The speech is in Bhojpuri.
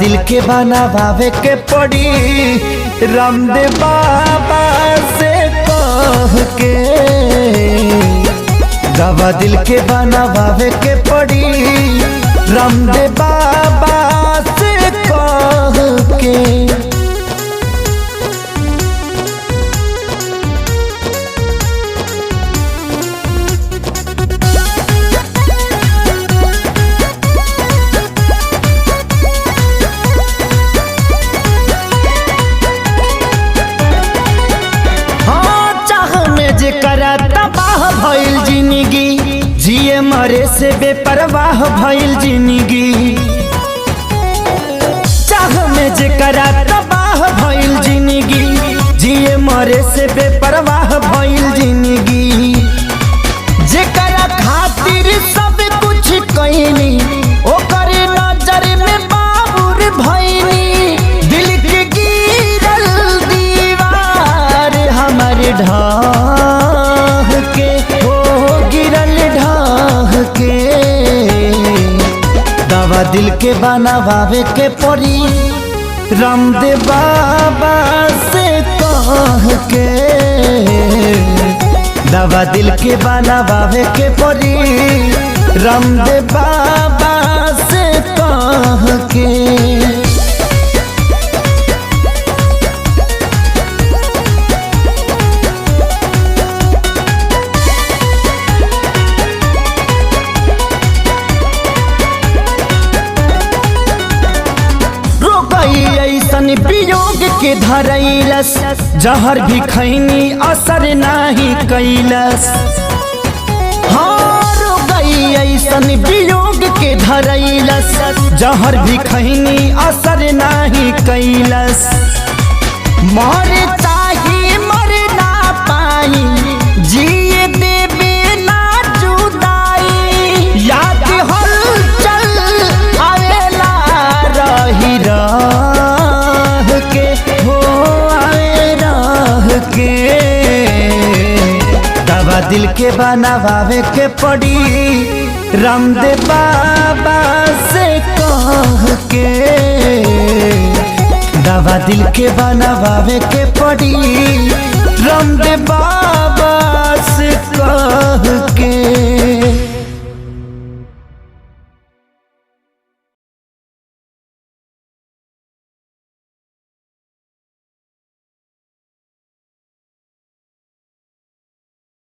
दिल के बनावे के पड़ी रामदेव बाबा से कह के। दवा दिल के बनावे के पड़ी रामदेव बाबा से कह के। तबाह भइल जिंदगी जिए मरे से बेपरवाह भइल जिंदगी। चाह में जेकरा तबाह भइल जिंदगी जिए मरे से बेपरवाह भइल जिंदगी। जेकरा खातिर सब कुछ कइनी ओकर नजर में बाबुर भइनी। दिल के गिरल दीवार हमर ढाह के हो गिरल ढाह के। दवा दिल के बनावे के पड़ी रामदेव बाबा से कह के। दवा दिल के बनावे के पड़ी रामदेव बाबा से कह के। ऐसन वियोग के धरैलस जहर भी खैनी असर नाही कैलस। हार गई ऐसन वियोग के धरैलस जहर भी खैनी असर नाही कैलस। मर चाहे मर ना पाई जिए देवे ना जुदाई। याद हलचल आवेला रही दवा दिल के बनावे के पड़ी रामदेव बाबा से कह के। दवा दिल के बनावे के पड़ी रामदेव बाबा से कह के।